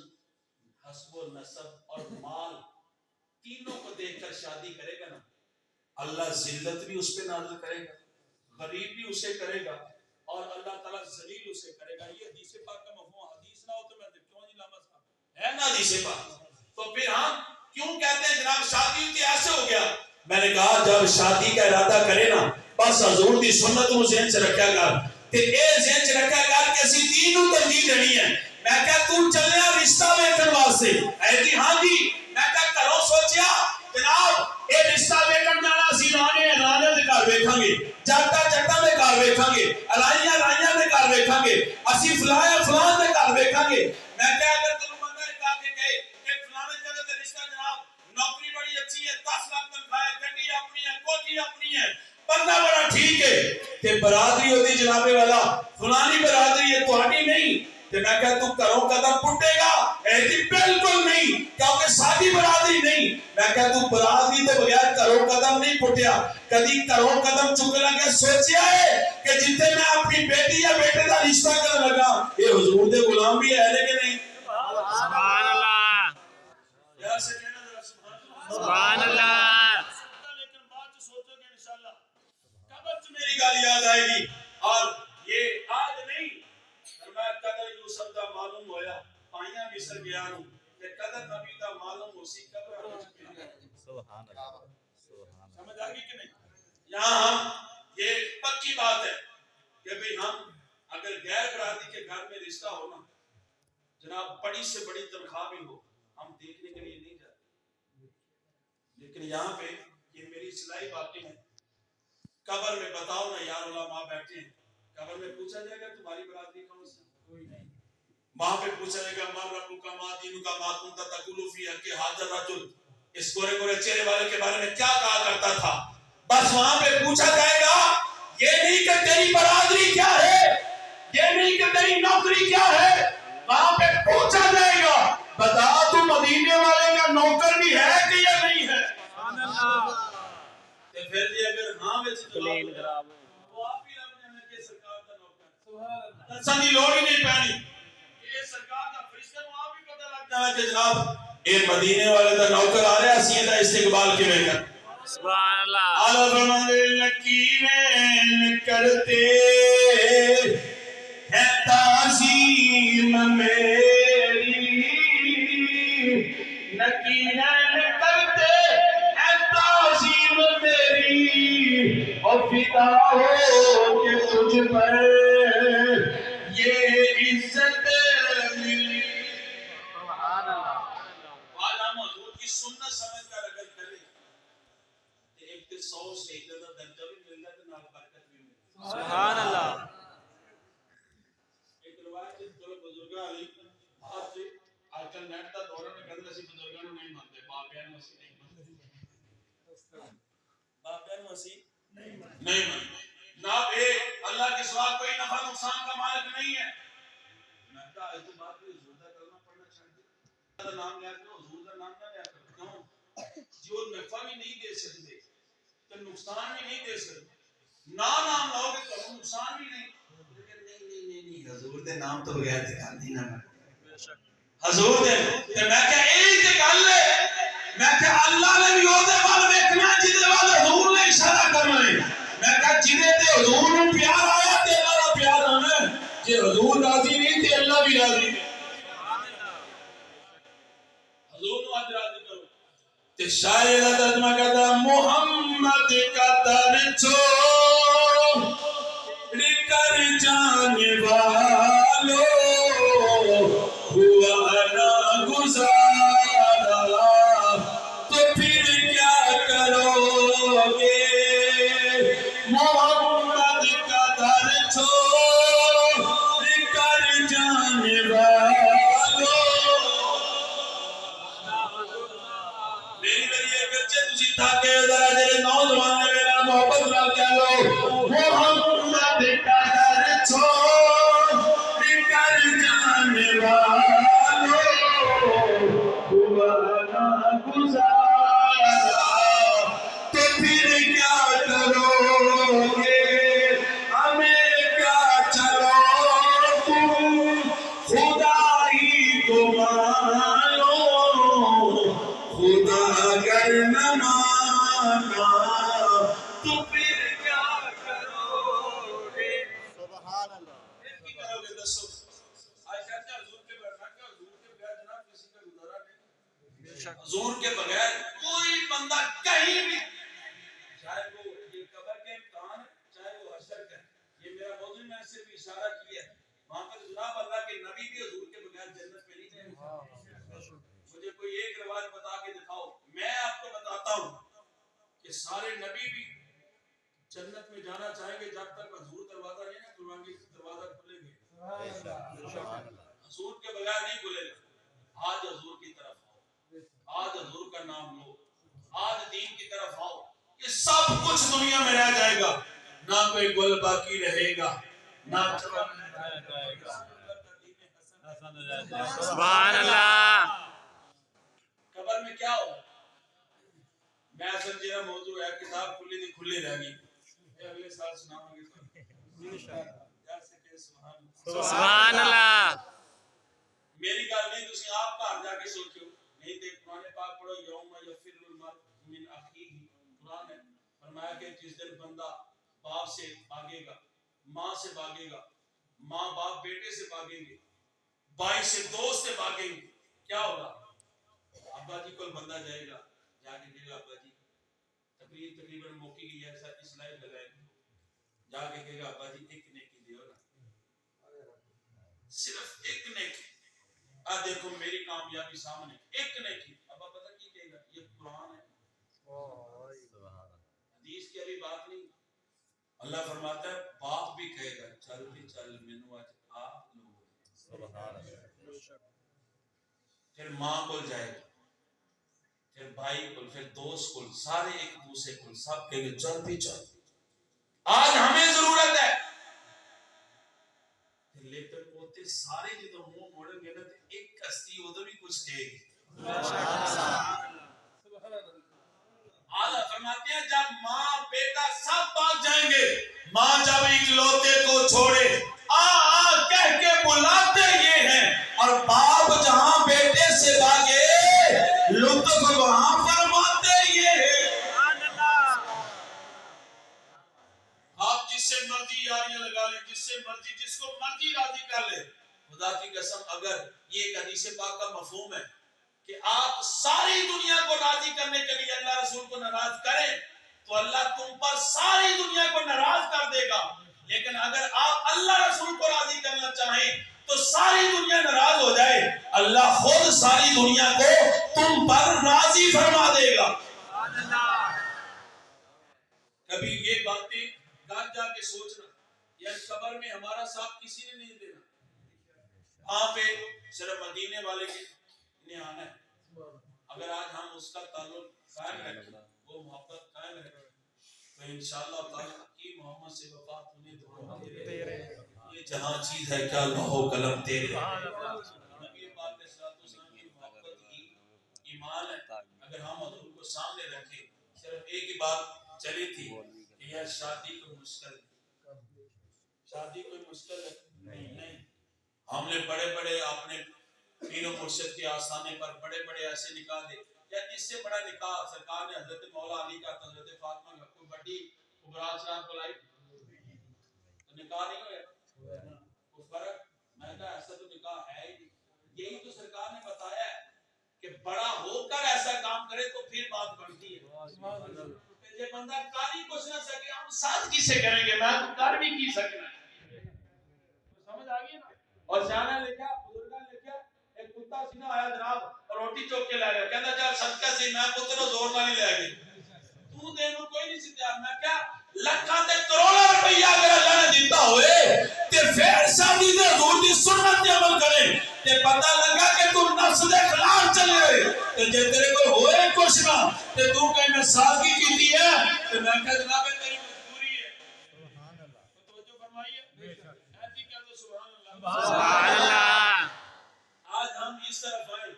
حسب و نسب اور مال تینوں کو دیکھ کر شادی کرے گا نا اللہ ذلت بھی اس پہ نازل کرے گا، غریب بھی اسے کرے گا، اور اللہ تعالیٰ ذلیل اسے کرے گا. یہ حدیث پاک کا مفہوم حدیث نہ ہو تو میں کیوں نہیں لاما صاحب ہے نا حدیث پاک. تو پھر ہم کیوں کہتے ہیں جناب شادی ہوتی ایسے ہو گیا؟ میں نے کہا جب شادی کا ارادہ کرے نا بس حضور دی سنت کو ذہن سے رکھا کر کہ اے ذہن سے رکھا کر کہ اسی دین کو ترجیح دینی ہے. میں کہا تو چلیا رشتہ ویکھن واسطے؟ اے جی ہاں جی. میں کہا کرو سوچیا جناب اے رشتہ ویکھن جانا اسی رانے رانے دے گھر ویکھاں گے، جٹا جٹا دے گھر ویکھاں گے، رائیاں رائیاں دے گھر ویکھاں گے، اسی فلاں فلاں دے گھر ویکھاں گے. میں کہا اگر تینوں بندہ کہا کہ کہے کہ فلاں جگہ تے رشتہ جناب نوکری بڑی اچھی ہے، 10 لاکھ تنخواہ ہے، گڈی اپنی ہے، کوٹھی اپنی ہے، بندہ بڑا ٹھیک ہے، کہ برادری ہوتی جناب والا فلانی برادری ہے تہاڈی نہیں، کہ میں کہا تو کروں قدم پٹے گا؟ ایسی بالکل نہیں، کیونکہ ساری برادری نہیں. میں کہا تو برادری کے بغیر کروں قدم نہیں پٹیا. کبھی کروں قدم چکنے لگے سوچیا ہے کہ جتنے میں اپنی بیٹی یا بیٹے کا رشتہ کرنے لگا یہ حضور دے غلام بھی ہے کہ نہیں؟ سبحان اللہ. یار سے کہنا ذرا سبحان اللہ. سبحان اللہ. لیکن بعد میں سوچو گے انشاءاللہ قبر سے میری گال یاد آئے گی. اور یہ آج نہیں فرمایا قدر یوسف دا معلوم ہویا پائیاں مصر گیا ہوں کہ قدر نبی دا معلوم ہو سی قبر ہو چکی ہے. سبحان اللہ. سمجھ آگی کہ نہیں؟ یہاں ہم یہ پکی بات ہے کہ بھئی ہم اگر غیر برادری کے گھر میں رشتہ ہونا جناب بڑی سے بڑی تنخواہ بھی ہو ہم دیکھنے کے لیے نہیں جاتے. لیکن یہاں پہ یہ میری اصلاحی باتیں ہیں. قبر میں بتاؤ نا یار علماء بیٹھے ہیں، قبر میں پوچھا جائے گا تمہاری برادری کون سی؟ کوئی نہیں. وہاں پہ پوچھا جائے گا مر ربو کا ما دینو کا ما کنتا تقول فی حق حاضر رجل، اس گورے گورے چہرے والے کے بارے میں کیا کہا کرتا تھا. بس وہاں پہ پوچھا جائے گا. یہ نہیں کہ تیری برادری کیا ہے، یہ نہیں کہ تیری نوکری کیا ہے، وہاں پہ پوچھا جائے گا بتا تو مدینے والے کا نوکر بھی ہے کہ یا نہیں ہے. سبحان اللہ. تے پھر جی اگر ہاں وچ جواب خراب ہو وہ آپ ہی رب نے کہ سرکار دا نوکر. سبحان اللہ. دسن دی لوڑ ہی نہیں پانی. یہ سرکار دا فرشتہ نو آپ ہی پتہ لگ جانا کہ جناب اے مدینے والے دا نوکر آ رہا ہے، اسی دا استقبال کیویں کر. سبحان اللہ. علم لکیریں کرتے ہیں تعظیم میری، نکیریں کرتے ہیں تعظیم میری، اور فدا ہو کہ تجھ پر یہ عزت ملی. سبحان اللہ. والا حضور کی سنت سمجھ کر اگر کرے ایک تے 100 شہیدوں کا درجہ بھی ملتا ہے نال برکت بھی ملتی ہے. سبحان اللہ. ایک روایت ہے جو بزرگاں علی آج آج کل نیٹ دا دور ہے، کہندے اسی بزرگاں نوں نہیں مانتے، باپیاں نوں اسی نہیں مانتے. مسیح نہیں مانتے. جناب اللہ کے سوا کوئی نفع نقصان کا مالک نہیں ہے. میں کہا اس بات کو حضور کا کلمہ پڑھنا چھوڑ دے. اللہ کا نام لیا کرو, حضور کا نام نہ لیا کرو. کیوں؟ جو نفع بھی نہیں دے سکتے تو نقصان بھی نہیں دے سکتے. نام لاؤ گے تو نقصان بھی نہیں. نہیں حضور دے نام تو بغیر دکھان دی نہ حضور دے. میں کہ ایک گل ہے, میں کہ اللہ نے بھی اودے وال ویکھنا جدے وال حضور نے اشارہ کرنا ہے. میں کہ جدے تے حضور نوں پیار آیا تے اللہ دا پیار آنا ہے. جے حضور راضی نہیں تے اللہ بھی راضی نہیں. حضور نوں اج راضی کرو. تے شاعر دا ترجمہ کہتا محمد کا در چھوڑ کر جانے والو ہوا نہ گزارا تو پھر کیا کرو گے. محمد کا در چھوڑ کر جانے والو. میری بچے تسی تھاکے ذرا جڑے نوجوان نے میرا محبت نال کہہ لو محمد کا در چھوڑ کر جانے والو ہوا نہ گزارا تو پھر کیا کرو گے. ہمیں کیا چلو تم خدا ہی کو مانو خدا اگر نہ مانا تو پھر کیا کرو گے. سبحان اللہ. پھر کی کرو گے دسو. آج کہتے ہیں حضور کے بغیر جناب کسی کا گزارا نہیں. حضور کے بغیر کوئی بندہ کہیں بھی, چاہے وہ یہ قبر کے امتحان ہے چاہے وہ حشر کا ہے. یہ میرا موضوع میں اس سے بھی اشارہ کیا ہے. وہاں پر جناب اللہ کے نبی بھی حضور کے بغیر جنت میں نہیں جائیں گے. مجھے کوئی ایک روایت بتا کے دکھاؤ. میں آپ کو بتاتا ہوں کہ سارے نبی بھی جنت میں جانا چاہیں گے جب تک حضور دروازہ نہیں نہ کھلوائیں گے. دروازہ کھلے گے حضور کے بغیر نہیں کھلے گا. آج حضور کی طرف آؤ, آج حضور کا نام لو, آج دین کی طرف آؤ. یہ سب کچھ دنیا میں رہ جائے گا, نہ کوئی گل باقی رہے گا نہ چمن رہ جائے گا. سبحان اللہ. قبر میں کیا ہوگا؟ میں سمجھا موضوع ہے کتاب کھلی تھی کھلی رہ گئی. اگلے سال سناؤں گے سبحان اللہ. میری گل نہیں, تسی آپ گھر جا کے سوچو. نہیں تے قرآن پاک پڑھو یوم یفر المرء من اخیہ. قرآن ہے فرمایا کہ جس دن بندہ باپ سے بھاگے گا, ماں سے بھاگے گا, ماں باپ بیٹے سے بھاگیں گے, بھائی سے دوست سے بھاگیں گے. کیا ہوگا؟ ابا جی کو بندہ جائے گا, جا کے کہے گا ابا جی تقریباً موقع کی ایسا اس لائف لگائے گا. جا کے کہے گا ابا جی ایک نیکی دیو نا, صرف ایک نیکی. آ دیکھو میری کامیابی سامنے, ایک نیکی. ابا پتہ کی کہے گا؟ یہ قرآن ہے, حدیث کی ابھی بات نہیں. اللہ فرماتا ہے باپ بھی کہے گا چل بھی چل مینوں اج آپ لوگ. پھر ماں کو جائے گا, پھر بھائی کو, پھر دوست کو, سارے ایک دوسرے کو, سب کہیں گے چل بھی چل. آج ہمیں ضرورت ہے. لیکن ہوتے سارے جدو منہ موڑیں گے نا تو ایک ہستی ادھر بھی کچھ کہے گی. آدھا فرماتے ہیں جب ماں بیٹا سب بھاگ جائیں گے, ماں جب اکلوتے کو چھوڑے آ کہہ کے بلاتے یہ ہیں, اور باپ جہاں بیٹے سے بھاگے لطف وہاں فرماتے یہ ہیں. آپ جس سے مرضی یاریاں لگا لیں, جس سے مرضی جس کو مرضی راضی کر لیں. خدا کی قسم اگر یہ ایک حدیث پاک کا مفہوم ہے کہ آپ ساری دنیا کو راضی کرنے کے لیے اللہ رسول کو ناراض کریں تو اللہ تم پر ساری دنیا کو ناراض کر دے گا. لیکن اگر آپ اللہ رسول کو راضی کرنا چاہیں تو ساری دنیا ناراض ہو جائے, اللہ خود ساری دنیا کو تم پر راضی فرما دے گا. کبھی یہ باتیں گھر جا کے سوچنا, یار قبر میں ہمارا ساتھ کسی نے نہیں دینا. وہاں پہ صرف مدینے والے نے آنا ہے. اگر آج ہم اس کا تعلق قائم رکھیں, وہ محبت قائم رکھیں, تو انشاءاللہ تعالیٰ کی محمد سے وفات ہونے تو تیرے یہ جہاں چیز ہے کیا لوح قلم تیرے نبی پاک علیہ السلام کی محبت ہی ایمان ہے. اگر ہم حضور کو سامنے رکھیں صرف ایک ہی بات چلی تھی کہ یہ شادی کوئی مشکل ہے, شادی کوئی مشکل ہے نہیں. ہم نے بڑے بڑے اپنے پیر و مرشد کے آستانے پر بڑے بڑے ایسے نکاح دے یا اس سے بڑا نکاح سرکار نے حضرت مولا علی کا حضرت فاطمہ کا کوئی بڑی ابراج رات بلائی تو نکاح نہیں ہویا کوئی فرق. میں نے کہا ایسا تو نکاح ہے ہی نہیں. یہی تو سرکار نے بتایا ہے کہ بڑا ہو کر ایسا کام کرے تو پھر بات بنتی ہے. یہ بندہ کر ہی کچھ نہ سکے ہم ساتھ کسے کریں گے, میں تو کر بھی کی سکنا ہے. سمجھ آ گئی نا. اور شاہ نے لکھا بزرگاں نے لکھا ایک کتا سی نہ آیا جناب اور روٹی چوک کے لے گیا کہندا چل صدقہ سی میں پتر زور نہ نہیں لے گئی تو دے نو کوئی نہیں سی تیار. میں کیا لاکھاں تے کروڑاں روپیہ اگر اللہ نے دیتا ہوئے تے پھر شادی دے حضور دی سنت تے عمل کرے تے پتہ لگا کہ تو نفس دے خلاف چلے تے جے تیرے کو ہوئے کچھ نہ تے تو کہ میں سادگی کیتی ہے تے میں کہ جناب تیری مجبوری ہے. سبحان اللہ. توجہ فرمائیے بے شک ایسی کہہ دو سبحان اللہ. سبحان اللہ. آج ہم اس طرف آئے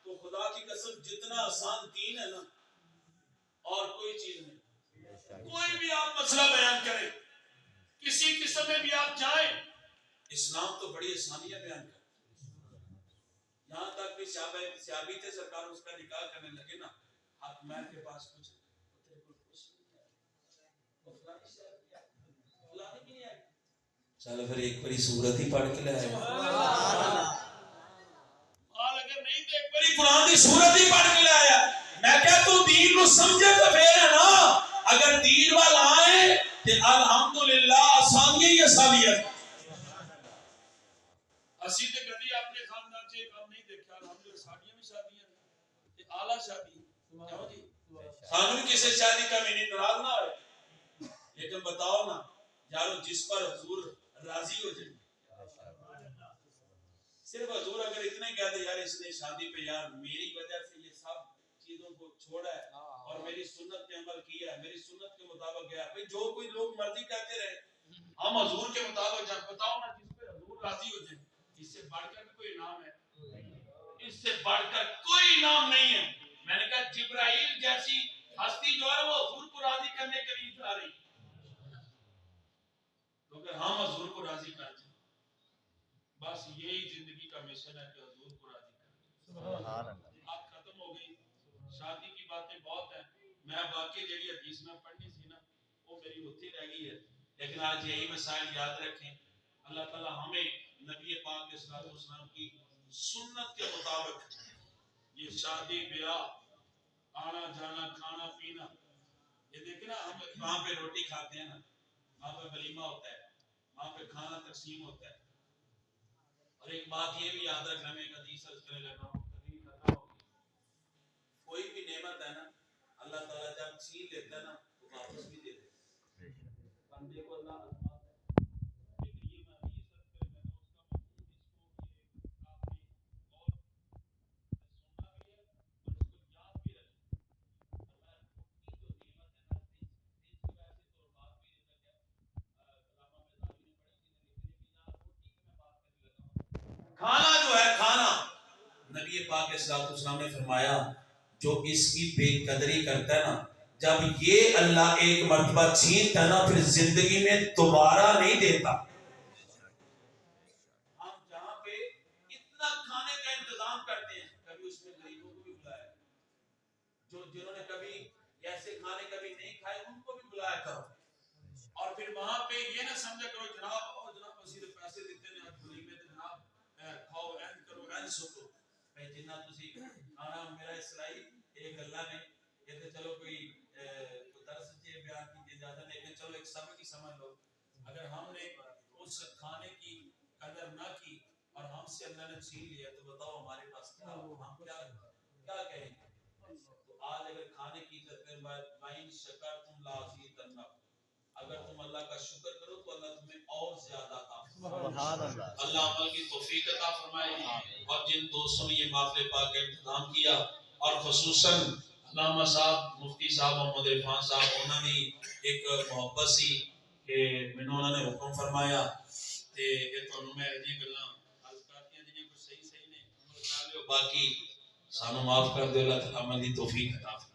تو خدا کی قسم جتنا آسان دین ہے نا اور کوئی چیز نہیں. کوئی بھی آپ مسئلہ بیان کریں کسی قسم میں بھی آپ جائیں اسلام تو بڑی آسانیاں بیان کرتا. یہاں تک بھی صحابی تھے سرکار اس کا نکاح کرنے لگے نا ہاتھ مال کے پاس کچھ چلو پھر ایک بڑی سورت ہی پڑھ کے لے آئے اگر نہیں تو ایک بڑی قرآن کی سورت ہی پڑھ کے لے آیا. میں کہا تو دین کو سمجھے تو پھر ہے نا. اگر دین والا آئے تو الحمدللہ آسانی ہی آسانیت. اسی تے کبھی اپنے خاندان سے کام نہیں دیکھا الحمدللہ ساڈیاں بھی شادیاں تے اعلی شادی کیوں جی سانو کسی شادی کا میں ناراض نہ ہوئے لیکن بتاؤ نا یارو جس پر حضور راضی ہو جائے. صرف حضور اگر اتنا ہی کہتے یار اس نے شادی پہ یار میری وجہ سے یہ سب چیزوں کو چھوڑا ہے اور میری سنت پہ عمل کیا ہے میری سنت کے مطابق گیا بھئی جو کوئی لوگ مرضی کہتے رہے ہم حضور کے مطابق جب بتاؤ نا جس پہ حضور راضی ہو جائے اس سے بڑھ کر کوئی انعام ہے اس سے بڑھ کر کوئی انعام نہیں ہے. میں نے کہا جبرائیل جیسی ہستی جو ہے وہ حضور کو راضی کرنے کے لیے جا رہی تو اگر ہم حضور کو راضی کر دیں بس یہی زندگی کا مشن ہے کہ حضور کو راضی کریں. سبحان اللہ. بات ختم ہو گئی. شادی کی باتیں بہت ہیں. میں باقی جڑی حدیث میں پڑھنی سی نا وہ میری ہوتی رہ گئی ہے لیکن آج یہی مسائل یاد رکھیں. اللہ تعالی ہمیں نبی پاک علیہ الصلوۃ والسلام کی سنت کے مطابق یہ شادی بیاہ آنا جانا کھانا پینا یہ دیکھیں نا ہم وہاں پہ روٹی کھاتے ہیں نا وہاں پہ ولیمہ ہوتا ہے وہاں پہ کھانا تقسیم ہوتا ہے. اور ایک بات یہ بھی یاد رکھنا میں ایک حدیث عرض کرنے لگا ہوں کوئی بھی نعمت ہے نا اللہ تعالیٰ جب چھین لیتا ہے نا تو واپس بھی دے دیتا ہے. بندے کو اللہ آزماتا ہے لیکن یہ میں حدیث عرض کرنے لگا اس کا مطلب اس کو کہ آپ نے اور سننا بھی ہے اور اس کو یاد بھی رکھنا. اور میں جو نعمت ہے نا اس کی وجہ سے تو بات بھی نہیں لگا علامہ مزاوی نے پڑھی تھی لکھنے کی یہاں روٹی کی میں بات کرنے لگا ہوں. کھانا جو ہے کھانا نبی پاک علیہ الصلوۃ والسلام نے فرمایا جو اس کی بے قدری کرتا ہے نا جب یہ اللہ ایک مرتبہ چھینتا ہے نا پھر زندگی میں دوبارہ نہیں دیتا. ہم جہاں پہ اتنا کھانے کا انتظام کرتے ہیں کبھی اس میں غریبوں کو بھی بلایا جو جنہوں نے کبھی ایسے کھانے کبھی نہیں کھائے ان کو بھی بلایا کرو. اور پھر وہاں پہ یہ نہ سمجھا کرو جناب جناب اسی دے پیسے دیتے ہیں آج غریب ہے جناب کھاؤ این کرو این سکو بھائی جنہ تسی کھانا میرا اسلائی ایک اللہ نے یہ تو چلو کوئی درس سے بیان کی اجازت نہیں لیکن چلو ایک سبق کی سمجھ لو. اگر ہم نے اس کھانے کی قدر نہ کی اور ہم سے اللہ نے چھین لیا تو بتاؤ ہمارے پاس کیا ہم کیا کہیں گے. تو آج اگر کھانے کی عزت کریں بھائی شکر تم لازیدنکم اگر تم اللہ کا شکر کرو تو اللہ تمہیں اور زیادہ عطا فرمائے. اللہ عمل کی توفیق عطا فرمائے. اور جن دوستوں نے یہ محفل پاک کا انتظام کیا اور خصوصاً علامہ صاحب مفتی صاحب محمد عرفان صاحب انہوں نے ایک محبت سی کہ مینوں انہوں نے حکم فرمایا تے یہ تانوں میں جی گلاں عرض کرتیاں جڑیاں کوئی صحیح نے عمل کر لیو باقی سانو معاف کر دیو اللہ تعالی عمل دی توفیق عطا فرمائے